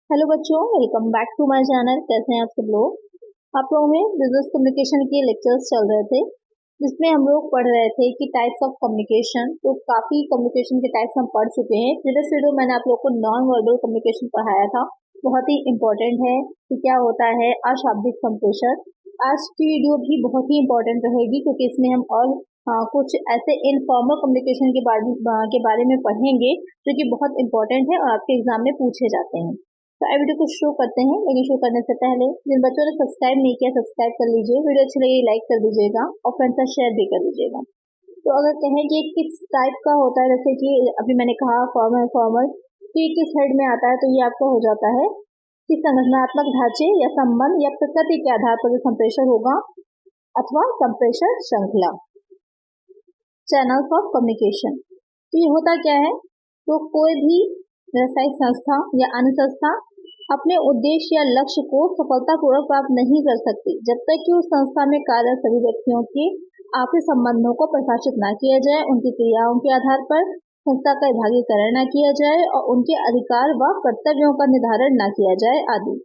Hello बच्चों, welcome back to my channel. कैसे हैं आप सब लोग। आप लोगों में बिजनेस कम्युनिकेशन के लेक्चर्स चल रहे थे जिसमें हम लोग पढ़ रहे थे कि टाइप्स ऑफ कम्युनिकेशन। तो काफ़ी कम्युनिकेशन के टाइप्स हम पढ़ चुके हैं। प्रीवियस वीडियो मैंने आप लोग को नॉन वर्बल कम्युनिकेशन पढ़ाया था, बहुत ही इंपॉर्टेंट है कि क्या होता है अशाब्दिक संप्रेषण। आज की वीडियो भी बहुत ही इंपॉर्टेंट रहेगी क्योंकि इसमें हम और कुछ ऐसे इनफॉर्मल कम्युनिकेशन के बारे में पढ़ेंगे जो कि बहुत इंपॉर्टेंट है और आपके एग्जाम में पूछे जाते हैं। तो वीडियो को शुरू करते हैं, लेकिन शुरू करने से पहले जिन बच्चों ने सब्सक्राइब नहीं किया सब्सक्राइब कर लीजिए। वीडियो अच्छी लगी लाइक कर दीजिएगा और फ्रेंड्स से शेयर भी कर दीजिएगा। तो अगर कहें कि किस टाइप का होता है, जैसे कि अभी मैंने कहा फॉर्मल फॉर्मल, तो ये किस हेड में आता है, तो ये आपका हो जाता है कि संरचनात्मक ढांचे या संबंध या प्रकृति के आधार पर जो संप्रेषण होगा अथवा संप्रेषण श्रृंखला, चैनल्स ऑफ कम्युनिकेशन। तो ये होता क्या है, तो कोई भी व्यावसायिक संस्था या अन्य संस्था अपने उद्देश्य या लक्ष्य को सफलतापूर्वक प्राप्त नहीं कर सकती जब तक कि उस संस्था में कार्यरत सभी व्यक्तियों के आपसी संबंधों को प्रकाशित न किया जाए, उनकी क्रियाओं के आधार पर संस्था का विभागीकरण न किया जाए और उनके अधिकार व कर्तव्यों का निर्धारण न किया जाए आदि।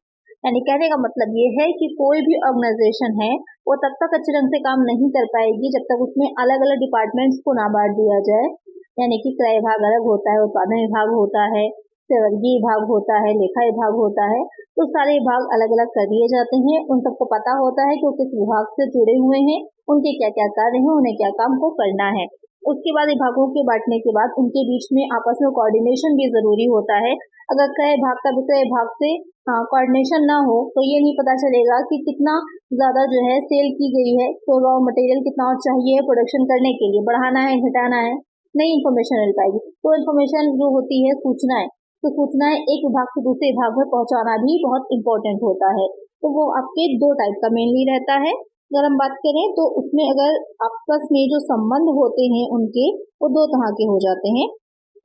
यानी कहने का मतलब ये है कि कोई भी ऑर्गेनाइजेशन है वो तब तक अच्छे ढंग से काम नहीं कर पाएगी जब तक उसमें अलग अलग डिपार्टमेंट्स को ना बांट दिया जाए। यानी कि क्रय विभाग अलग होता है, उत्पादन विभाग होता है, सेवर्गीय विभाग होता है, लेखा विभाग होता है। तो सारे विभाग अलग अलग कर दिए जाते हैं। उन सबको पता होता है कि वो किस विभाग से जुड़े हुए हैं, उनके क्या क्या कार्य हैं, उन्हें क्या काम को करना है। उसके बाद विभागों के बांटने के बाद उनके बीच में आपस में कोऑर्डिनेशन भी जरूरी होता है। अगर क्रय विभाग का विक्रय विभाग से कोऑर्डिनेशन ना हो तो ये नहीं पता चलेगा कि कितना ज्यादा जो है सेल की गई है, तो रॉ मटेरियल कितना और चाहिए प्रोडक्शन करने के लिए, बढ़ाना है घटाना है, नई इन्फॉर्मेशन मिल पाएगी। तो इन्फॉर्मेशन जो होती है सूचनाएं, तो सूचनाएं एक विभाग से दूसरे विभाग में पहुंचाना भी बहुत इंपॉर्टेंट होता है। तो वो आपके दो टाइप का मेनली रहता है। अगर हम बात करें तो उसमें अगर आपस में जो संबंध होते हैं उनके, वो दो तरह के हो जाते हैं।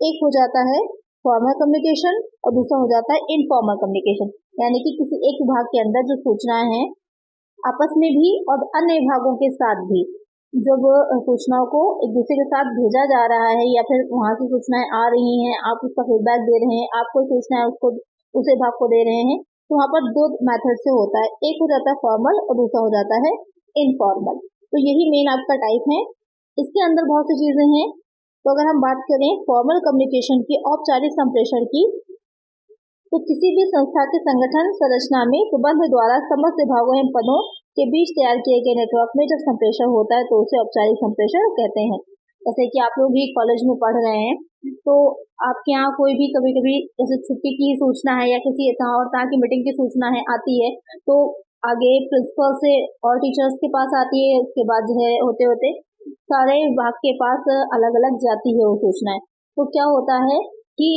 एक हो जाता है फॉर्मल कम्युनिकेशन और दूसरा हो जाता है इनफॉर्मल कम्युनिकेशन। यानी कि किसी एक विभाग के अंदर जो सूचनाएं हैं आपस में भी और अन्य विभागों के साथ भी, जब सूचनाओं को एक दूसरे के साथ भेजा जा रहा है या फिर वहां से सूचनाएं आ रही हैं, आप उसका फीडबैक दे रहे हैं, आप कोई सूचना उसको दूसरे विभाग को दे रहे हैं, तो वहां पर दो मेथड से होता है। एक हो जाता है फॉर्मल और दूसरा हो जाता है इनफॉर्मल। तो यही मेन आपका टाइप है। इसके अंदर बहुत सी चीजें हैं। तो अगर हम बात करें फॉर्मल कम्युनिकेशन की औपचारिक संप्रेषण की, तो किसी भी संस्था के संगठन संरचना में प्रबंध द्वारा समस्त विभागों एवं पदों के बीच तैयार किए गए नेटवर्क में जब संप्रेषण होता है तो उसे औपचारिक संप्रेषण कहते हैं। जैसे कि आप लोग भी कॉलेज में पढ़ रहे हैं, तो आपके यहाँ कोई भी कभी कभी जैसे छुट्टी की सूचना है या किसी और तरह की मीटिंग की सूचना है आती है, तो आगे प्रिंसिपल से और टीचर्स के पास आती है, उसके बाद जो है होते होते सारे विभाग के पास अलग अलग जाती है वो सूचनाएं। तो क्या होता है कि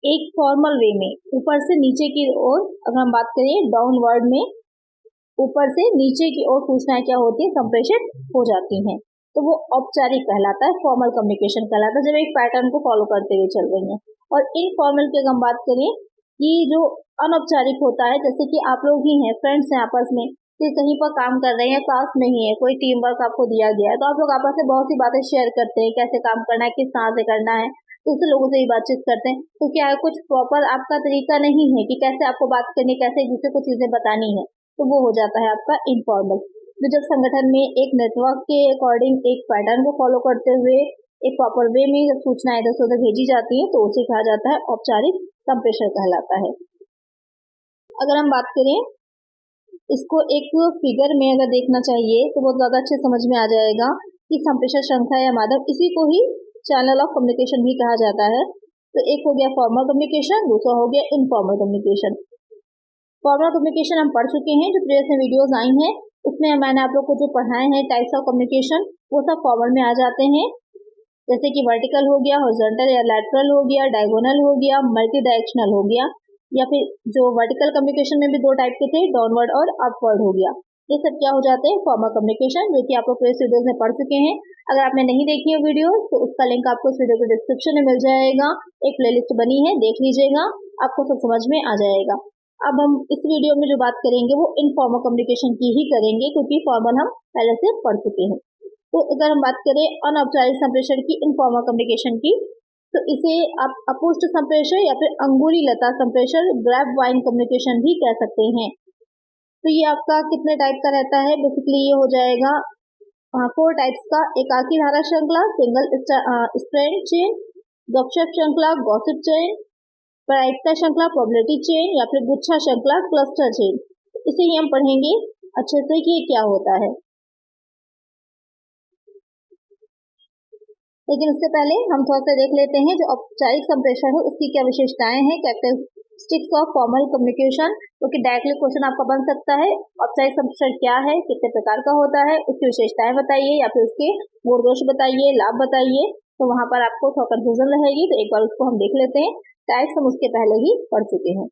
एक फॉर्मल वे में ऊपर से नीचे की ओर, अगर हम बात करें डाउनवर्ड में, ऊपर से नीचे की ओर सूचनाएं क्या होती है, संप्रेषित हो जाती हैं। तो वो औपचारिक कहलाता है, फॉर्मल कम्युनिकेशन कहलाता है, जब एक पैटर्न को फॉलो करते हुए चल रही है। और इनफॉर्मल की अगर हम बात करें कि जो अनौपचारिक होता है, जैसे कि आप लोग ही हैं, फ्रेंड्स हैं आपस में, कि कहीं पर काम कर रहे हैं, क्लास में ही है, कोई टीम वर्क आपको दिया गया है, तो आप लोग आपस में बहुत सी बातें शेयर करते हैं, कैसे काम करना है, किस तरह से करना है, दूसरे लोगों से भी बातचीत करते हैं। तो क्या है, कुछ प्रॉपर आपका तरीका नहीं है कि कैसे आपको बात करनी, कैसे एक दूसरे को चीजें बतानी है, तो वो हो जाता है आपका इनफॉर्मल। तो जब संगठन में एक नेटवर्क के अकॉर्डिंग एक पैटर्न को फॉलो करते हुए एक प्रॉपर वे में जब सूचनाएं इधर से उधर भेजी जाती है तो उसे कहा जाता है औपचारिक संप्रेषण कहलाता है। अगर हम बात करें इसको एक फिगर में अगर देखना चाहिए तो बहुत ज्यादा अच्छे समझ में आ जाएगा कि संप्रेषण श्रृंखला या माध्यम, इसी को ही चैनल ऑफ कम्युनिकेशन भी कहा जाता है। तो एक हो गया फॉर्मल कम्युनिकेशन, दूसरा हो गया इनफॉर्मल कम्युनिकेशन। फॉर्मल कम्युनिकेशन हम पढ़ चुके हैं, जो प्रीवियस में वीडियोस आई हैं उसमें मैंने आप लोग को जो पढ़ाए हैं टाइप्स ऑफ कम्युनिकेशन, वो सब फॉर्मल में आ जाते हैं। जैसे कि वर्टिकल हो गया, हॉरिजॉन्टल या लैटरल हो गया, डायगोनल हो गया, मल्टी डायरेक्शनल हो गया, या फिर जो वर्टिकल कम्युनिकेशन में भी दो टाइप के थे, डाउनवर्ड और अपवर्ड हो गया। ये सब क्या हो जाते हैं, फॉर्मल कम्युनिकेशन, जो कि आप लोग प्रीवियस वीडियोस में पढ़ चुके हैं। अगर आपने नहीं देखी है वीडियो तो उसका लिंक आपको इस वीडियो के डिस्क्रिप्शन में मिल जाएगा। एक प्लेलिस्ट बनी है, देख लीजिएगा, आपको सब समझ में आ जाएगा। अब हम इस वीडियो में जो बात करेंगे वो इनफॉर्मल कम्युनिकेशन की ही करेंगे, क्योंकि फॉर्मल हम पहले से पढ़ चुके हैं। तो अगर हम बात करें अनौपचारिक संप्रेषण की, इनफॉर्मल कम्युनिकेशन की, तो इसे आप अपुष्ट संप्रेषण या फिर अंगूरी लता संप्रेषण, ग्रैप वाइन कम्युनिकेशन भी कह सकते हैं। तो ये आपका कितने टाइप का रहता है? बेसिकली ये हो जाएगा 4 टाइप्स का। एकाकी धारा श्रृंखला, सिंगल स्ट्रैंड चेन, गपशप श्रृंखला, गॉसिप चेन, प्रायिकता श्रृंखला, प्रोबेबिलिटी चेन, या फिर गुच्छा श्रृंखला, क्लस्टर चेन। इसे ही हम पढ़ेंगे अच्छे से कि ये क्या होता है। लेकिन उससे पहले हम थोड़ा सा देख लेते हैं जो औपचारिक संप्रेषण है उसकी क्या विशेषताएं हैं, कैरेक्टरिस्टिक्स ऑफ फॉर्मल कम्युनिकेशन, क्योंकि डायरेक्टली क्वेश्चन आपका बन सकता है। औपचारिक संप्रेषण क्या है, कितने प्रकार का होता है, उसकी विशेषताएं बताइए या फिर उसके गुण दोष बताइए, लाभ बताइए। तो वहां पर आपको थोड़ा कंफ्यूजन रहेगी, तो एक बार उसको हम देख लेते हैं। टाइप्स हम उसके पहले ही पढ़ चुके हैं।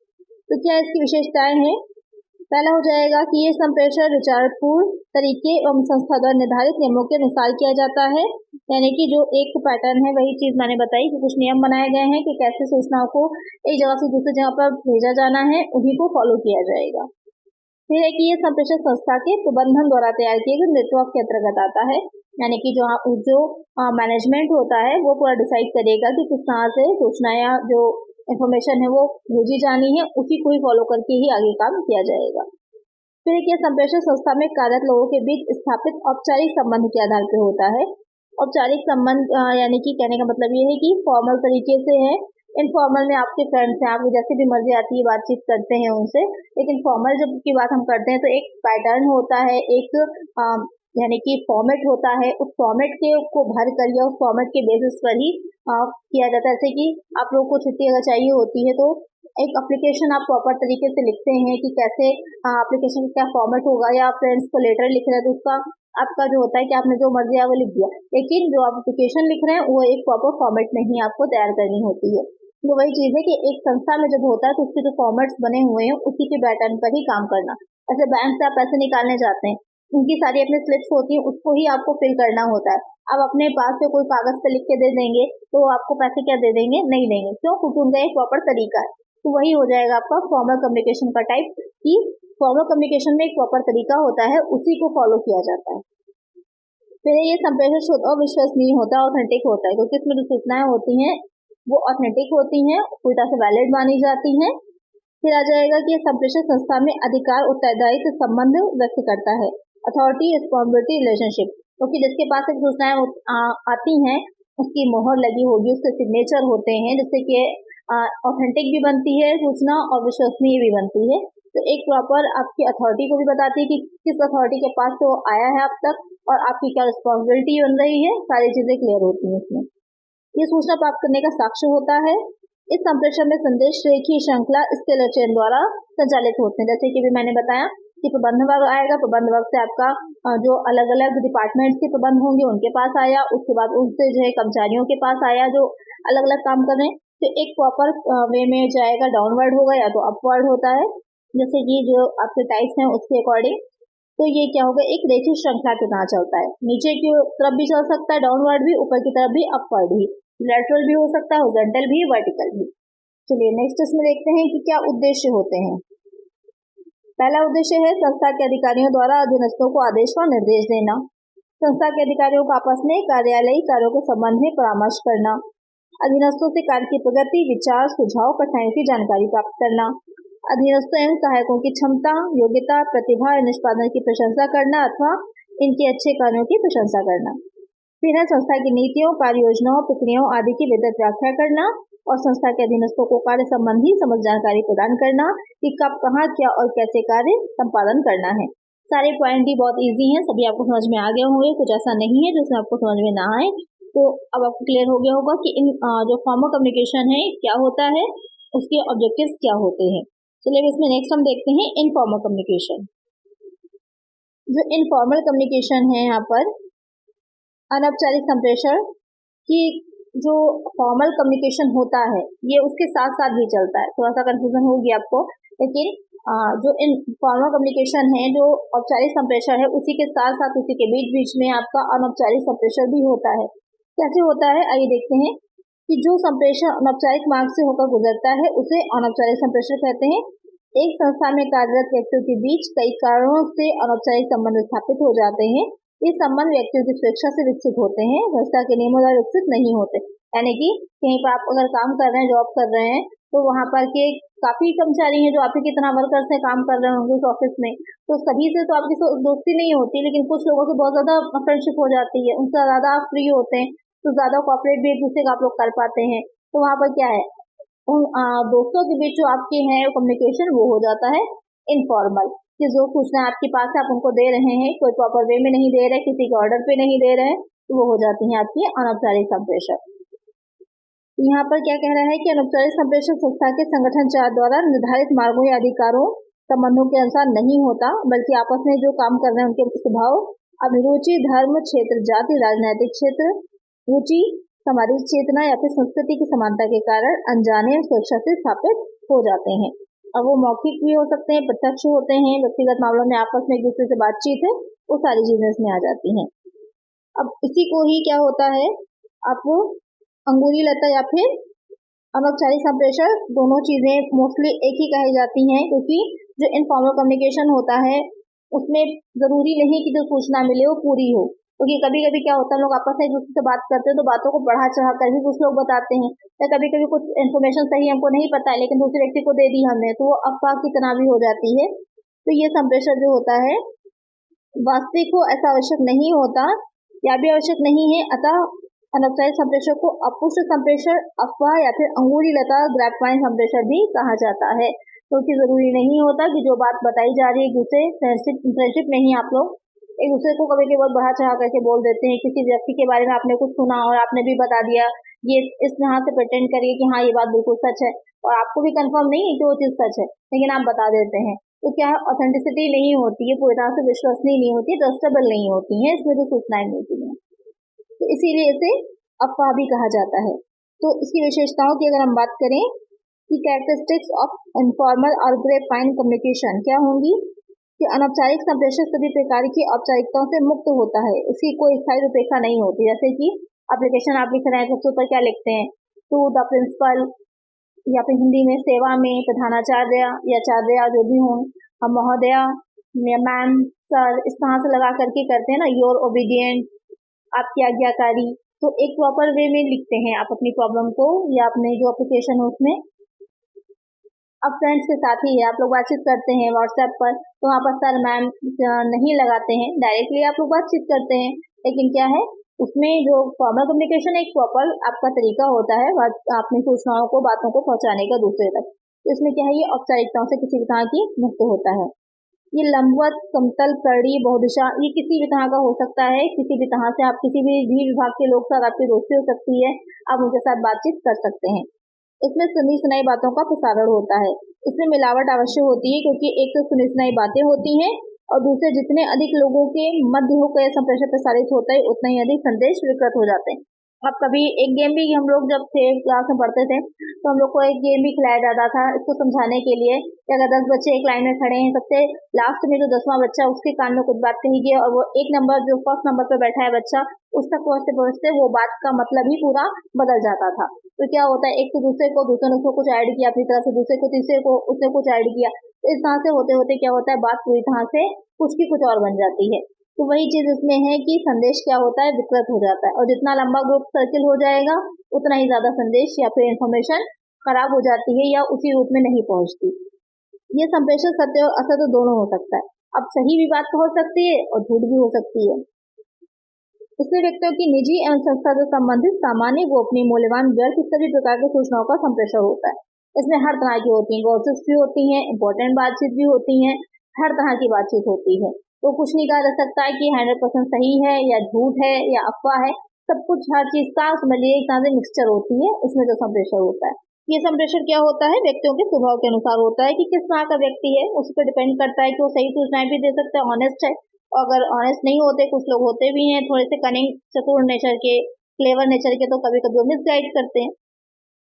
तो क्या इसकी विशेषताएं हैं? पहला हो जाएगा कि ये संप्रेषण विचारपूर्ण तरीके एवं संस्था द्वारा निर्धारित नियमों के अनुसार किया जाता है। यानी कि जो एक पैटर्न है, वही चीज मैंने बताई कि कुछ नियम बनाए गए हैं कि कैसे सूचनाओं को एक जगह से दूसरी जगह पर भेजा जाना है, उन्हीं को फॉलो किया जाएगा। फिर है कि ये संप्रेषण संस्था के प्रबंधन द्वारा तैयार किए गए नेटवर्क के अंतर्गत आता है। यानी कि जो मैनेजमेंट होता है वो पूरा डिसाइड करेगा कि किस तरह से सूचना या जो इंफॉर्मेशन है वो भेजी जानी है, उसी को ही फॉलो करके ही आगे काम किया जाएगा। फिर एक संप्रेषण संस्था में कार्यरत लोगों के बीच स्थापित औपचारिक संबंध के आधार पर होता है। औपचारिक संबंध यानी कि कहने का मतलब ये है कि फॉर्मल तरीके से है। इनफॉर्मल में आपके फ्रेंड्स हैं, आपको जैसे भी मर्जी आती है बातचीत करते हैं उनसे। लेकिन फॉर्मल जब की बात हम करते हैं तो एक पैटर्न होता है, एक यानी कि फॉर्मेट होता है। उस फॉर्मेट के को भर कर या उस फॉर्मेट के बेसिस पर ही किया जाता है। जैसे कि आप लोग को छुट्टी अगर चाहिए होती है तो एक एप्लीकेशन आप प्रॉपर तरीके से लिखते हैं कि कैसे एप्लीकेशन का क्या फॉर्मेट होगा, या आप फ्रेंड्स को लेटर लिख रहे हैं तो उसका आपका जो होता है कि आपने जो मर्जी है वो लिख दिया। लेकिन जो आप एप्लीकेशन लिख रहे हैं वो एक प्रॉपर फॉर्मेट में ही आपको तैयार करनी होती है। तो वही चीज है कि एक संस्था में जब होता है तो उसके जो फॉर्मेट्स बने हुए हैं उसी के पैटर्न पर ही काम करना। ऐसे बैंक से आप पैसे निकालने जाते हैं, उनकी सारी अपनी स्लिप्स होती है, उसको ही आपको फिल करना होता है। अब अपने पास से कोई कागज पे लिख के दे देंगे तो आपको पैसे क्या दे देंगे? नहीं देंगे। क्यों? क्योंकि उनका एक प्रॉपर तरीका है। तो वही हो जाएगा आपका फॉर्मल कम्युनिकेशन का टाइप, कि फॉर्मल कम्युनिकेशन में एक प्रॉपर तरीका होता है, उसी को फॉलो किया जाता है। फिर ये संप्रेषण शुद्ध और विश्वसनीय होता है, ऑथेंटिक होता है, क्योंकि इसमें जो सूचनाएं होती हैं वो ऑथेंटिक होती हैं, पूरी तरह से वैलिड मानी जाती हैं। फिर आ जाएगा कि संप्रेषण संस्था में अधिकार उत्तरदायित्व संबंध व्यक्त करता है, अथॉरिटी रिस्पॉन्सिबिलिटी रिलेशनशिप, क्योंकि जिसके पास एक सूचनाएं आती हैं उसकी मोहर लगी होगी, उसके सिग्नेचर होते हैं, जिससे कि ऑथेंटिक भी बनती है सूचना और विश्वसनीय भी बनती है। तो एक प्रॉपर आपकी अथॉरिटी को भी बताती है कि किस अथॉरिटी के पास से वो आया है अब तक, और आपकी क्या रिस्पॉन्सिबिलिटी बन रही है, सारी चीजें क्लियर होती हैं इसमें। ये सूचना प्राप्त करने का साक्ष्य होता है। इस संप्रेषण में संदेश रेखीय श्रृंखला स्केलर चेन द्वारा संचालित होते हैं। जैसे कि भी मैंने बताया कि प्रबंध वर्ग आएगा, प्रबंध वर्ग से आपका जो अलग अलग डिपार्टमेंट्स के प्रबंध होंगे उनके पास आया, उसके बाद उनसे जो है कर्मचारियों के पास आया जो अलग अलग काम कर रहे हैं। तो एक प्रॉपर वे में जाएगा, डाउनवर्ड होगा या तो अपवर्ड होता है, जैसे कि जो आपके टाइप्स हैं उसके अकॉर्डिंग। तो ये क्या होगा? एक रेखीय श्रृंखला के तरह चलता है, नीचे की तरफ भी चल सकता है डाउनवर्ड भी, ऊपर की तरफ भी अपवर्ड भी, लैटरल भी हो सकता है, हॉरिजॉन्टल भी, वर्टिकल भी। चलिए नेक्स्ट इसमें देखते हैं कि क्या उद्देश्य होते हैं। पहला उद्देश्य है संस्था के अधिकारियों द्वारा अधीनस्थों को आदेश और निर्देश देना। संस्था के अधिकारियों को आपस में कार्यालयी कार्यों के संबंध में परामर्श करना, अधीनस्थों से कार्य की प्रगति, विचार, सुझाव, कठिनाइयों की जानकारी प्राप्त करना, अधीनस्थों एवं सहायकों की क्षमता, योग्यता, प्रतिभा और निष्पादन की प्रशंसा करना अथवा इनके अच्छे कार्यों की प्रशंसा करना। फिर है संस्था की नीतियों, कार्य योजनाओं, प्रक्रियाओं आदि की विस्तृत व्याख्या करना, और संस्था के अधीनस्थों को कार्य संबंधी समझ जानकारी प्रदान करना कि कब, कहाँ, क्या और कैसे कार्य संपादन करना है। सारे पॉइंट ही बहुत इजी हैं, सभी आपको समझ में आ गए होंगे, कुछ ऐसा नहीं है जिसमें आपको समझ में ना आए। तो अब आपको क्लियर हो गया होगा कि इन जो फॉर्मल कम्युनिकेशन है क्या होता है, उसके ऑब्जेक्टिव्स क्या होते हैं। चलिए इसमें नेक्स्ट हम देखते हैं इनफॉर्मल कम्युनिकेशन। जो इनफॉर्मल कम्युनिकेशन है यहाँ पर अनौपचारिक संप्रेषण की जो फॉर्मल कम्युनिकेशन होता है ये उसके साथ साथ भी चलता है। थोड़ा सा कंफ्यूजन होगी आपको, लेकिन जो इन फॉर्मल कम्युनिकेशन है, जो औपचारिक संप्रेषण है, उसी के साथ साथ उसी के बीच बीच में आपका अनौपचारिक संप्रेषण भी होता है। कैसे होता है आइए देखते हैं कि जो संप्रेषण अनौपचारिक मार्ग से होकर गुजरता है उसे अनौपचारिक संप्रेषण कहते हैं। एक संस्था में कार्यरत व्यक्तियों के बीच कई कारणों से अनौपचारिक संबंध स्थापित हो जाते हैं। ये संबंध व्यक्तियों की स्वेच्छा से विकसित होते हैं, संस्था के नियमों द्वारा विकसित नहीं होते। यानी कि कहीं पर आप अगर काम कर रहे हैं, जॉब कर रहे हैं, तो वहाँ पर के काफी कर्मचारी हैं जो आपके कितना वर्कर्स से काम कर रहे होंगे उस ऑफिस में, तो सभी से तो आपकी दोस्ती नहीं होती, लेकिन कुछ लोगों से बहुत ज्यादा फ्रेंडशिप हो जाती है, उनसे ज्यादा आप फ्री होते हैं, तो ज्यादा कॉपरेट भी एक दूसरे का आप लोग कर पाते हैं। तो वहाँ पर क्या है, उन दोस्तों के बीच जो आपके हैं कम्युनिकेशन वो हो जाता है इनफॉर्मल, कि जो सूचना आपके पास है आप उनको दे रहे हैं, कोई प्रॉपर वे में नहीं दे रहे, किसी के ऑर्डर पे नहीं दे रहे, तो वो हो जाती है आपकी अनौपचारिक संप्रेषण। यहाँ पर क्या कह रहा है कि अनौपचारिक संप्रेषण संस्था के संगठन चार द्वारा निर्धारित मार्गों या अधिकारों संबंधों के अनुसार नहीं होता, बल्कि आपस में जो काम कर रहे हैं उनके स्वभाव, अभिरुचि, धर्म, क्षेत्र, जाति, राजनीतिक क्षेत्र, रुचि, सामाजिक चेतना या फिर संस्कृति की समानता के कारण अनजाने और स्वेच्छा से स्थापित हो जाते हैं। अब वो मौखिक भी हो सकते हैं, प्रत्यक्ष होते हैं, व्यक्तिगत मामलों में आपस में एक दूसरे से बातचीत है, वो सारी चीजें इसमें आ जाती हैं। अब इसी को ही क्या होता है, आपको अंगूरी लता या फिर अनौपचारिक संप्रेषण दोनों चीजें मोस्टली एक ही कही जाती हैं, क्योंकि जो इनफॉर्मल कम्युनिकेशन होता है उसमें जरूरी नहीं कि जो सूचना मिले वो पूरी हो, क्योंकि कभी कभी क्या होता है लोग आपस में एक दूसरे से बात करते हैं तो बातों को बढ़ा चढ़ा कर भी कुछ लोग बताते हैं, या कभी कभी कुछ इन्फॉर्मेशन सही हमको नहीं पता है लेकिन दूसरे व्यक्ति को दे दी हमने, तो वो अफवाह की तरह भी हो जाती है। तो ये संप्रेषण जो होता है वास्तविक हो ऐसा आवश्यक नहीं होता, या भी आवश्यक नहीं है, अतः अनौपचारिक संप्रेषण को अपुष्ट संप्रेषण, अफवाह या फिर अंगूरी लता ग्रैपवाइन संप्रेषण भी कहा जाता है, क्योंकि जरूरी नहीं होता कि जो बात बताई जा रही है एक दूसरे फ्रेंडशिप में ही आप लोग एक दूसरे को कभी बहुत बढ़ा चढ़ा करके बोल देते हैं। किसी व्यक्ति के बारे में आपने कुछ सुना और आपने भी बता दिया, ये इस तरह से प्रिटेंड करिए कि हाँ ये बात बिल्कुल सच है, और आपको भी कंफर्म नहीं है कि वो चीज सच है, लेकिन आप बता देते हैं, तो क्या है ऑथेंटिसिटी नहीं होती है, पूरी तरह से विश्वसनीय नहीं होती, ट्रस्टेबल नहीं होती है इसमें जो सूचनाएं मिलती हैं, तो इसीलिए इसे अफवाह भी कहा जाता है। तो इसकी विशेषताओं की अगर हम बात करें कि कैरेक्टरिस्टिक्स ऑफ इनफॉर्मल और ग्रेपवाइन कम्युनिकेशन क्या होंगी, कि अनौपचारिक संप्रेषण सभी प्रकार की औपचारिकताओं से मुक्त होता है, इसकी कोई स्थायी रूपरेखा नहीं होती, जैसे कि एप्लीकेशन आप लिख रहे हैं सबसे ऊपर क्या लिखते हैं, टू द प्रिंसिपल, या फिर हिंदी में सेवा में प्रधानाचार्य या आचार्य जो भी हों, हम महोदया, मैम, सर, इस तरह से लगा करके करते हैं ना, योर ओबीडियंट, आपकी आज्ञाकारी, तो एक प्रॉपर वे में लिखते हैं आप अपनी प्रॉब्लम को या अपने जो एप्लीकेशन हो उसमें। अब फ्रेंड्स के साथ ही है, आप लोग बातचीत करते हैं व्हाट्सएप पर, तो वहाँ पर सर मैम नहीं लगाते हैं, डायरेक्टली आप लोग बातचीत करते हैं, लेकिन क्या है उसमें जो फॉर्मल कम्युनिकेशन एक प्रॉपर आपका तरीका होता है अपनी सूचनाओं को, बातों को पहुंचाने का दूसरे तक, तो इसमें क्या है ये औपचारिकताओं से किसी भी तरह की मुक्त होता है। ये लंबवत, समतल, करड़ी, बहुदिशा, ये किसी भी तरह का हो सकता है, किसी भी तरह से आप किसी भी विभाग के लोग साथ आपकी दोस्ती हो सकती है, आप उनके साथ बातचीत कर सकते हैं। इसमें सुनी सुनाई बातों का प्रसारण होता है, इसमें मिलावट अवश्य होती है, क्योंकि एक तो सुनी सुनाई बातें होती हैं और दूसरे जितने अधिक लोगों के मध्य होकर संप्रेषण प्रसारित होता है उतना ही अधिक संदेश विकृत हो जाते हैं। अब कभी एक गेम भी हम लोग जब थे क्लास में पढ़ते थे तो हम लोग को एक गेम भी खिलाया जाता था इसको समझाने के लिए, कि अगर 10 बच्चे एक लाइन में खड़े हैं, सबसे लास्ट में जो 10वां बच्चा उसके कान में कुछ बात कही गई और वो एक नंबर जो फर्स्ट नंबर पे बैठा है बच्चा उस तक पहुंचते पहुंचते वो बात का मतलब ही पूरा बदल जाता था। तो क्या होता है एक से दूसरे को, दूसरे ने उसको कुछ ऐड किया, अपनी तरफ से दूसरे को, तीसरे को उसने कुछ ऐड किया, तो इस तरह से होते होते क्या होता है बात पूरी तरह से कुछ की कुछ और बन जाती है। तो वही चीज इसमें है कि संदेश क्या होता है विकृत हो जाता है, और जितना लंबा ग्रुप सर्किल हो जाएगा उतना ही ज्यादा संदेश या फिर इंफॉर्मेशन खराब हो जाती है या उसी रूप में नहीं पहुंचती। ये संप्रेषण सत्य और असत्य दोनों हो सकता है, अब सही भी बात हो सकती है और झूठ भी हो सकती है। इसमें व्यक्तियों की निजी एवं संस्था से संबंधित सामान्य, गोपनीय, मूल्यवान, व्यर्थ सभी प्रकार की सूचनाओं का संप्रेषण होता है। इसमें हर तरह की होती है, गॉसिप्स भी होती हैं, इंपॉर्टेंट बातचीत भी होती है, हर तरह की बातचीत होती है। तो कुछ नहीं कहा जा सकता है कि 100% सही है या झूठ है या अफवाह है, सब कुछ हर चीज का समझिए एक तरह से मिक्सचर होती है इसमें जो संप्रेषण होता है। ये संप्रेषण क्या होता है व्यक्तियों के स्वभाव के अनुसार होता है कि किस तरह का व्यक्ति है, उस पर डिपेंड करता है कि वो सही सूचनाएं भी दे सकता है, ऑनेस्ट है, और अगर ऑनेस्ट नहीं होते, कुछ लोग होते भी हैं थोड़े से कनिंग, चतुर नेचर के, क्लेवर नेचर के, तो कभी कभी वो मिसगाइड करते हैं।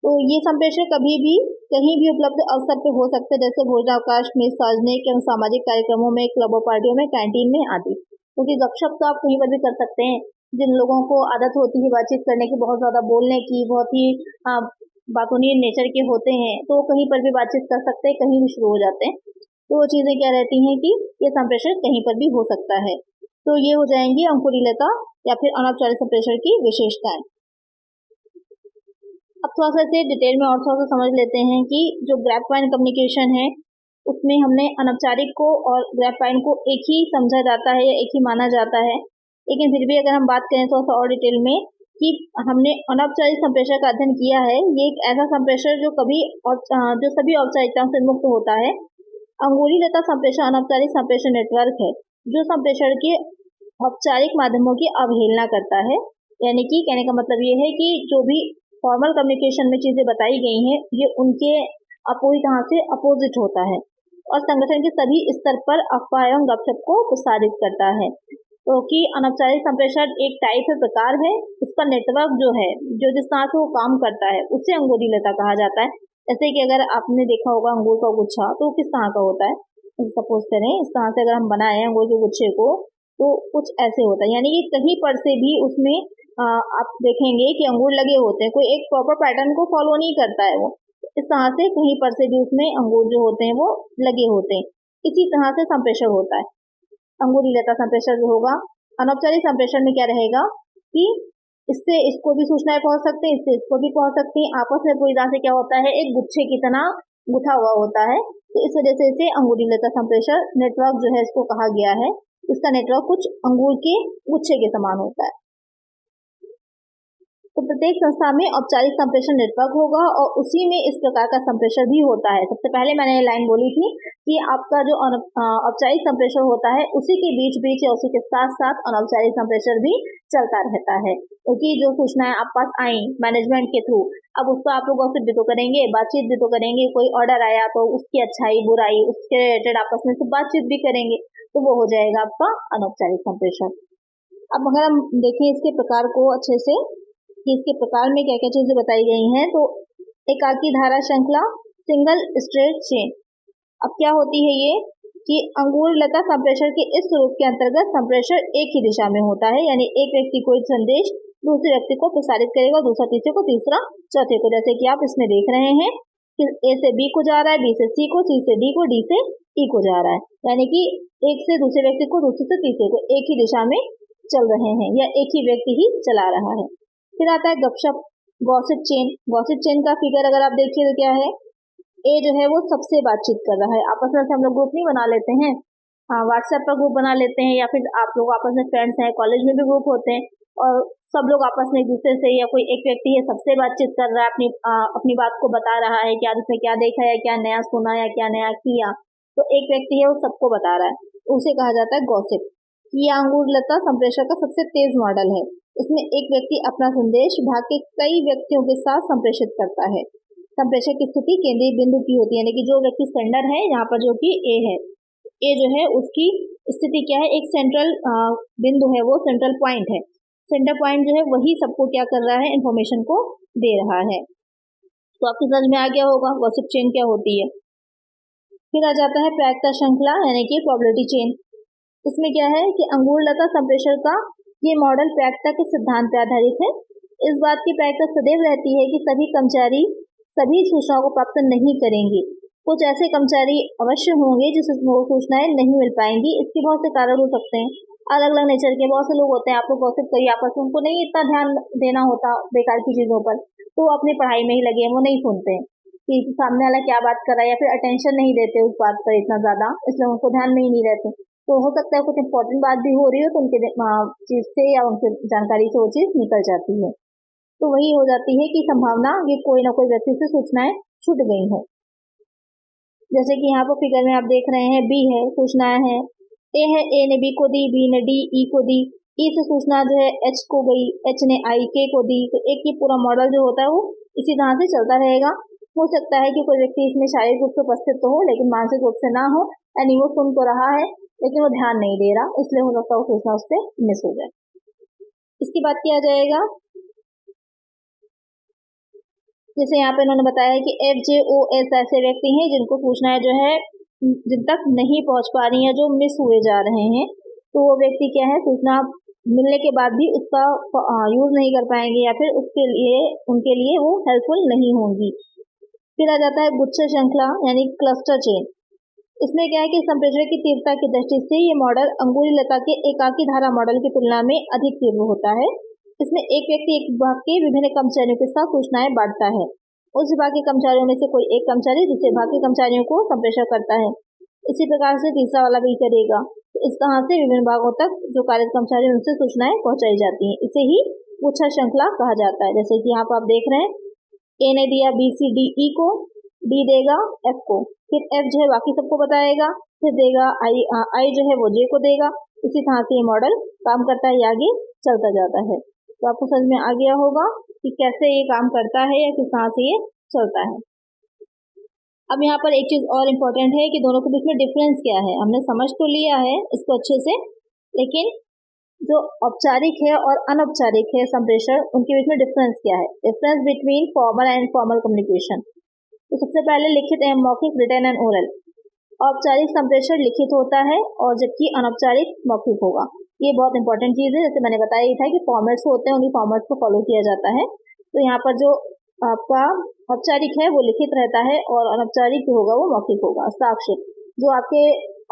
तो ये संप्रेषण कभी भी कहीं भी उपलब्ध अवसर पे हो सकते हैं, जैसे भोजनावकाश में, सार्वजनिक एवं सामाजिक कार्यक्रमों में, क्लबों, पार्टियों में, कैंटीन में आदि, क्योंकि गपशप तो आप कहीं पर भी कर सकते हैं। जिन लोगों को आदत होती है बातचीत करने की, बहुत ज्यादा बोलने की, बहुत ही बातूनी नेचर के होते हैं, तो वो कहीं पर भी बातचीत कर सकते हैं, कहीं भी शुरू हो जाते हैं। तो वो चीजें क्या रहती हैं कि ये संप्रेषण कहीं पर भी हो सकता है। तो ये हो जाएंगी अंकुरिलता या फिर अनौपचारिक संप्रेषण की विशेषताएं। अब थोड़ा सा इसे डिटेल में और थोड़ा सा समझ लेते हैं कि जो ग्रेपवाइन कम्युनिकेशन है उसमें हमने अनौपचारिक को और ग्रेपवाइन को एक ही समझा जाता है या एक ही माना जाता है। लेकिन फिर भी अगर हम बात करें थोड़ा सा और डिटेल में कि हमने अनौपचारिक संप्रेषण का अध्ययन किया है, ये एक ऐसा संप्रेषण जो जो सभी औपचारिकताओं से मुक्त होता है। अंगुली लता संप्रेषण अनौपचारिक संप्रेषण नेटवर्क है जो संप्रेषण के औपचारिक माध्यमों की अवहेलना करता है। यानी कि कहने का मतलब ये है कि जो भी फॉर्मल कम्युनिकेशन में चीजें बताई गई हैं ये उनके पूरी तरह से अपोजिट होता है और संगठन के सभी स्तर पर अफवाह एवं गपशप को प्रसारित करता है। तो कि अनौपचारिक संप्रेषण एक टाइप है, प्रकार है, उसका नेटवर्क जो है जो जिस तरह से वो काम करता है उसे अंगुली लता कहा जाता है। जैसे कि अगर आपने देखा होगा अंगूर का गुच्छा तो किस तरह का होता है, सपोज करें इस तरह से अगर हम बनाए अंगूर के गुच्छे को तो कुछ ऐसे होता है। यानी कि कहीं पर से भी उसमें आप देखेंगे कि अंगूर लगे होते हैं, कोई एक प्रॉपर पैटर्न को फॉलो नहीं करता है वो, इस तरह से कहीं पर से भी उसमें अंगूर जो होते हैं वो लगे होते हैं। इसी तरह से संप्रेषण होता है। अंगुली लता संप्रेषण जो होगा, अनौपचारिक संप्रेषण में क्या रहेगा कि इससे इसको भी सूचनाएं पहुंच सकते हैं, इससे इसको भी पहुंच सकती हैं, आपस में पूरी तरह से क्या होता है एक गुच्छे की तरह गुथा हुआ होता है। तो इस वजह से इसे अंगुली लता संप्रेषण नेटवर्क जो है इसको कहा गया है। इसका नेटवर्क कुछ अंगूर के गुच्छे के समान होता है। तो प्रत्येक संस्था में औपचारिक संप्रेषण नेटवर्क होगा और उसी में इस प्रकार का संप्रेषण भी होता है। सबसे पहले मैंने ये लाइन बोली थी कि आपका जो औपचारिक संप्रेषण होता है उसी के बीच बीच या उसी के साथ साथ अनौपचारिक संप्रेषण भी चलता रहता है, क्योंकि जो सूचनाएं आप पास आई मैनेजमेंट के थ्रू, अब उसको आप लोग गॉसिप भी तो करेंगे, बातचीत भी तो करेंगे। कोई ऑर्डर आया तो उसकी अच्छाई बुराई उसके रिलेटेड आपस में सब बातचीत भी करेंगे, तो वो हो जाएगा आपका अनौपचारिक संप्रेषण। अब अगर हम देखें इसके प्रकार को अच्छे से कि इसके प्रकार में क्या क्या चीजें बताई गई हैं, तो एकाकी धारा श्रृंखला सिंगल स्ट्रेट चेन। अब क्या होती है ये कि अंगूर लता संप्रेषण के इस स्वरूप के अंतर्गत संप्रेषण एक ही दिशा में होता है। यानी एक व्यक्ति कोई संदेश दूसरे व्यक्ति को प्रसारित करेगा, दूसरा तीसरे को, तीसरा चौथे को। जैसे कि आप इसमें देख रहे हैं कि ए से बी को जा रहा है, बी से सी को, सी से डी को, डी से ई को जा रहा है। यानी कि एक से दूसरे व्यक्ति को, दूसरे से तीसरे को, एक ही दिशा में चल रहे हैं या एक ही व्यक्ति ही चला रहा है। फिर आता है गपशप गॉसिप चेन। गॉसिप चेन का फिगर अगर आप देखिए तो क्या है, ए जो है वो सबसे बातचीत कर रहा है। आपस में हम लोग ग्रुप नहीं बना लेते हैं, व्हाट्सएप पर ग्रुप बना लेते हैं, या फिर आप लोग आपस में फ्रेंड्स हैं, कॉलेज में भी ग्रुप होते हैं और सब लोग आपस में एक दूसरे से, या कोई एक व्यक्ति है सबसे बातचीत कर रहा है, अपनी बात को बता रहा है कि आज उसने क्या देखा है, क्या नया सुना या क्या नया किया। तो एक व्यक्ति है वो सबको बता रहा है, उसे कहा जाता है गॉसिप। ये अंगूर लता संप्रेषण का सबसे तेज मॉडल है। इसमें एक व्यक्ति अपना संदेश भाग के कई व्यक्तियों के साथ संप्रेषित करता है। संप्रेषक की स्थिति केंद्रीय बिंदु की होती है, यानी कि जो व्यक्ति सेंडर है यहाँ पर जो कि ए है, ए जो है उसकी स्थिति क्या है, एक सेंट्रल बिंदु है, वो सेंट्रल पॉइंट है। सेंटर पॉइंट जो है वही सबको क्या कर रहा है, इन्फॉर्मेशन को दे रहा है। तो आपकी समझ में आ गया होगा गॉसिप चेन क्या होती है। फिर आ जाता है प्रायिकता श्रृंखला यानी कि प्रोबेबिलिटी चेन। इसमें क्या है कि अंगूर लता संप्रेषण का ये मॉडल प्रायिकता के सिद्धांत पर आधारित है। इस बात की प्रायिकता सदैव रहती है कि सभी कर्मचारी सभी सूचनाओं को प्राप्त नहीं करेंगे। कुछ ऐसे कर्मचारी अवश्य होंगे जिससे सूचनाएं नहीं मिल पाएंगी। इसके बहुत से कारण हो सकते हैं, अलग अलग नेचर के बहुत से लोग होते हैं। आप लोग गॉसिप करिए आपस में, उनको नहीं इतना ध्यान देना होता बेकार की चीजों पर, तो वो अपनी पढ़ाई में ही लगे हैं, वो नहीं सुनते हैं कि सामने वाला क्या बात कर रहा है, या फिर अटेंशन नहीं देते उस बात पर इतना ज्यादा, इसलिए उनको ध्यान में ही नहीं रहते। तो हो सकता है कुछ इंपॉर्टेंट बात भी हो रही हो तो उनके चीज से या उनके जानकारी से वो चीज निकल जाती है। तो वही हो जाती है कि संभावना ये कोई ना कोई व्यक्ति से सूचनाएं छूट गई हो। जैसे कि यहाँ पर फिगर में आप देख रहे हैं बी है, सूचनाएं हैं, ए है, ए ने बी को दी, बी ने डी ई को दी, ई से सूचना जो है एच को गई, एच ने आई के को दी। तो एक ही पूरा मॉडल जो होता है वो इसी तरह से चलता रहेगा। हो सकता है कि कोई व्यक्ति इसमें शारीरिक रूप से उपस्थित तो हो लेकिन मानसिक रूप से ना हो, यानी वो सुन तो रहा है लेकिन वो ध्यान नहीं दे रहा, इसलिए हो सकता है वो सूचना उससे मिस हो जाए। इसके बाद किया जाएगा, जैसे यहाँ पे इन्होंने बताया कि FJOS ऐसे व्यक्ति हैं जिनको सूचनाएं जो है जिन तक नहीं पहुंच पा रही हैं, जो मिस हुए जा रहे हैं। तो वो व्यक्ति क्या है, सूचना मिलने के बाद भी उसका यूज नहीं कर पाएंगे या फिर उनके लिए वो हेल्पफुल नहीं होंगी। फिर आ जाता है गुच्छ श्रृंखला यानी क्लस्टर चेन। इसमें क्या है कि संप्रेषण की तीव्रता की दृष्टि से ये मॉडल अंगुली लता के एकाकी धारा मॉडल की तुलना में अधिक तीव्र होता है। इसमें एक व्यक्ति एक विभाग के विभिन्न कर्मचारियों के साथ सूचनाएं बांटता है। उस विभाग के कर्मचारियों में से कोई एक कर्मचारी दूसरे विभाग के कर्मचारियों को संप्रेषण करता है। इसी प्रकार से तीसरा वाला भी करेगा। तो इस तरह से विभिन्न विभागों तक जो कार्यरत कर्मचारी हैं उनसे सूचनाएं पहुंचाई जाती हैं। इसे ही गुच्छा श्रृंखला कहा जाता है। जैसे कि यहाँ पर आप देख रहे हैं, ए ने दिया बी सी डी ई को, डी देगा एफ को, फिर एफ जो है बाकी सबको बताएगा, फिर देगा आई जो है वो जे को देगा। इसी तरह से ये मॉडल काम करता है, आगे चलता जाता है। तो आपको समझ में आ गया होगा कि कैसे ये काम करता है या किस तरह से ये चलता है। अब यहाँ पर एक चीज और इम्पोर्टेंट है कि दोनों के बीच में डिफरेंस क्या है। हमने समझ तो लिया है इसको अच्छे से, लेकिन जो औपचारिक है और अनौपचारिक है संप्रेषण, उनके बीच में डिफरेंस क्या है। Difference between formal and formal communication. तो सबसे पहले लिखित एवं मौखिक, रिटन एंड ओरल। औपचारिक संप्रेषण लिखित होता है और जबकि अनौपचारिक मौखिक होगा। ये बहुत इंपॉर्टेंट चीज है। जैसे मैंने बताया ही था कि फॉर्मेट्स होते हैं, उन्हीं फॉर्मेट्स को फॉलो किया जाता है। तो यहाँ पर जो आपका औपचारिक है वो लिखित रहता है और अनौपचारिक जो होगा वो मौखिक होगा। साक्ष्य, जो आपके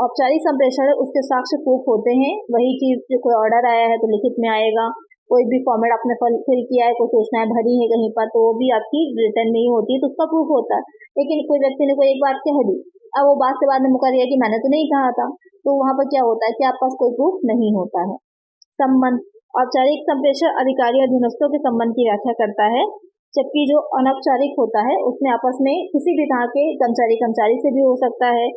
औपचारिक संप्रेषण है उसके साक्ष्य प्रूफ होते हैं। वही चीज, जो कोई ऑर्डर आया है तो लिखित में आएगा, कोई भी फॉर्मेट आपने फिल किया है, कोई सूचनाएं भरी है कहीं पर, तो वो भी आपकी रिटर्न में ही होती है, तो उसका प्रूफ होता है। लेकिन कोई व्यक्ति ने कोई एक बात कह दी, अब वो बात से बाद में मुकर गया कि मैंने तो नहीं कहा था, तो वहां पर क्या होता है कि आपके पास कोई प्रूफ नहीं होता है। संबंध, औपचारिक संप्रेषण अधिकारी और अधीनस्थों के संबंध की व्याख्या करता है, जबकि जो अनौपचारिक होता है उसमें आपस में किसी भी तरह के कर्मचारी से भी हो सकता है।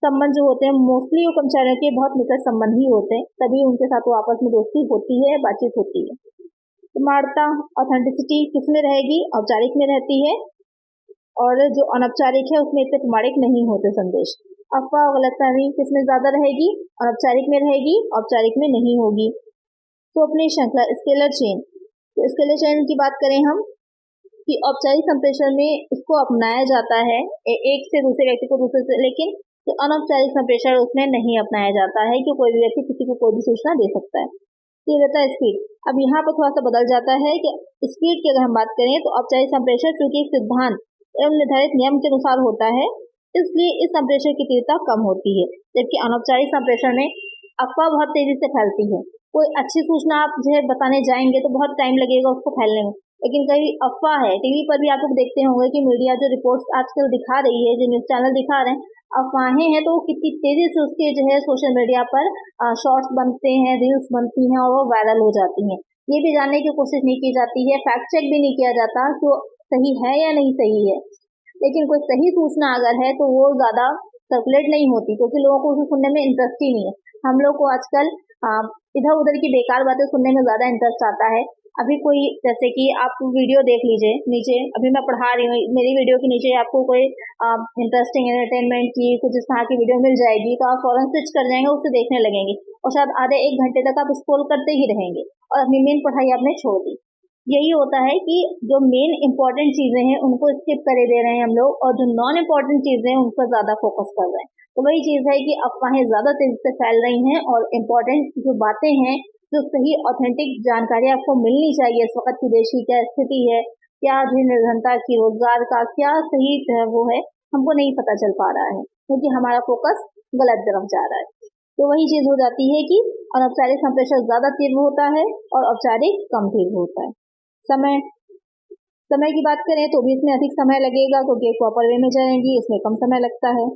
संबंध जो होते हैं मोस्टली वो कर्मचारियों के बहुत निकट संबंध ही होते हैं, तभी उनके साथ वो आपस में दोस्ती होती है, बातचीत होती है। प्रमाणता, ऑथेंटिसिटी किसमें रहेगी, औपचारिक में रहती है, और जो अनौपचारिक है उसमें इतने प्रमाणिक नहीं होते संदेश। अफवाह और गलतफहमी किसमें ज्यादा रहेगी, अनौपचारिक में रहेगी, औपचारिक में नहीं होगी। तो अपनी श्रृंखला स्केलर चेन, तो स्केलर चेन की बात करें हम कि औपचारिक संप्रेषण में इसको अपनाया जाता है एक से दूसरे व्यक्ति को दूसरे से, लेकिन जो अनौपचारिक संप्रेषण उसमें नहीं अपनाया जाता है कि कोई भी व्यक्ति किसी को कोई भी सूचना दे सकता है। तीव्रता, स्पीड, अब यहाँ पर थोड़ा सा बदल जाता है कि स्पीड की अगर हम बात करें तो औपचारिक संप्रेषण चूंकि एक सिद्धांत एवं निर्धारित नियम के अनुसार होता है, इसलिए इस संप्रेषण की तीव्रता कम होती है। जबकि अनौपचारिक संप्रेषण में अफवाह बहुत तेजी से फैलती है। कोई अच्छी सूचना आप जो है बताने जाएंगे तो बहुत टाइम लगेगा उसको फैलने में, लेकिन कई अफवाह है, टीवी पर भी आप लोग देखते होंगे कि मीडिया जो रिपोर्ट्स आजकल दिखा रही है, जो न्यूज चैनल दिखा रहे हैं, अफवाहें हैं तो कितनी तेजी से उसके जो है सोशल मीडिया पर शॉर्ट्स बनते हैं, रील्स बनती हैं और वो वायरल हो जाती हैं। ये भी जानने की कोशिश नहीं की जाती है, फैक्ट चेक भी नहीं किया जाता कि सही है या नहीं सही है। लेकिन कोई सही सूचना अगर है तो वो ज्यादा सर्कुलेट नहीं होती, क्योंकि लोगों को उसे सुनने में इंटरेस्ट ही नहीं है। हम लोग को आजकल इधर उधर की बेकार बातें सुनने में ज्यादा इंटरेस्ट आता है। अभी कोई, जैसे कि आप वीडियो देख लीजिए नीचे, अभी मैं पढ़ा रही हूँ, मेरी वीडियो के नीचे आपको कोई इंटरेस्टिंग एंटरटेनमेंट की कुछ इस तरह की वीडियो मिल जाएगी, तो आप फौरन स्विच कर जाएंगे, उससे देखने लगेंगे और शायद आधे एक घंटे तक आप स्क्रॉल करते ही रहेंगे और अपनी मेन पढ़ाई आपने छोड़ दी। यही होता है कि जो मेन इंपॉर्टेंट चीजें हैं उनको स्किप करे दे रहे हैं हम लोग, और जो नॉन इम्पोर्टेंट चीजें हैं उन पर ज्यादा फोकस कर रहे हैं। तो वही चीज है कि अफवाहें ज्यादा तेजी से फैल रही हैं और इम्पोर्टेंट जो बातें हैं, जो सही ऑथेंटिक जानकारी आपको मिलनी चाहिए, इस वक्त की देश की क्या स्थिति है, क्या जो निर्धनता की, रोजगार का क्या सही वो है, हमको नहीं पता चल पा रहा है, क्योंकि हमारा फोकस गलत तरफ जा रहा है। तो वही चीज हो जाती है कि अनौपचारिक संप्रेषण ज्यादा तीव्र होता है और औपचारिक कम तीव्र होता है। समय की बात करें तो भी इसमें अधिक समय लगेगा, क्योंकि एक प्रॉपर वे में जाएंगी, इसमें कम समय लगता है।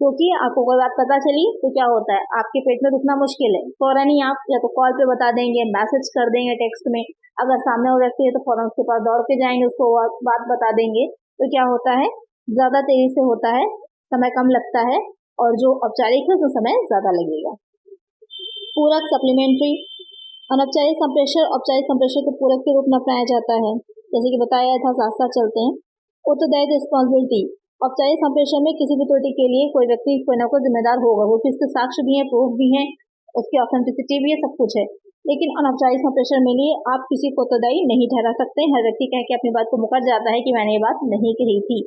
क्योंकि आपको कोई बात पता चली तो क्या होता है, आपके पेट में रुकना मुश्किल है, फौरन ही आप या तो कॉल पे बता देंगे, मैसेज कर देंगे टेक्स्ट में, अगर सामने वो व्यक्ति है तो फौरन उसके पास दौड़ के जाएंगे, उसको बात बता देंगे। तो क्या होता है, ज्यादा तेजी से होता है, समय कम लगता है, और जो औपचारिक है उसमें समय ज्यादा लगेगा। पूरक, सप्लीमेंट्री, अनौपचारिक संप्रेषण औपचारिक संप्रेषण के पूरक के रूप में अपनाया जाता है, जैसे कि बताया था, साथ साथ चलते हैं। उत्तरदायित्व, रिस्पॉन्सिबिलिटी, औपचारिक संप्रेषण में किसी भी त्रुटि के लिए कोई व्यक्ति कोई ना कोई जिम्मेदार होगा, वो उसके साक्ष्य भी है, प्रूफ भी है, उसकी ऑथेंटिसिटी भी है, सब कुछ है। लेकिन अनौपचारिक संप्रेषण में लिए आप किसी को उत्तरदायी नहीं ठहरा सकते। हर व्यक्ति कह के अपनी बात को मुकर जाता है कि मैंने ये बात नहीं कही थी।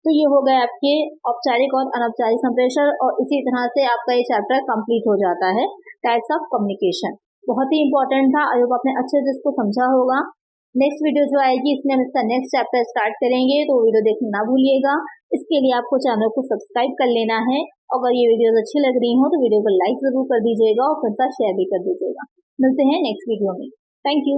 तो ये हो गए आपके औपचारिक और अनौपचारिक संप्रेषण, और इसी तरह से आपका ये चैप्टर कंप्लीट हो जाता है, टाइप्स ऑफ कम्युनिकेशन। बहुत ही इंपॉर्टेंट था, आई होप आपने अच्छे से इसको समझा होगा। नेक्स्ट वीडियो जो आएगी इसमें हम इसका नेक्स्ट चैप्टर स्टार्ट करेंगे, तो वीडियो देखना ना भूलिएगा। इसके लिए आपको चैनल को सब्सक्राइब कर लेना है, अगर ये वीडियोस अच्छी लग रही हो तो वीडियो को लाइक जरूर कर दीजिएगा और फिर साथ शेयर भी कर दीजिएगा। मिलते हैं नेक्स्ट वीडियो में। Thank you.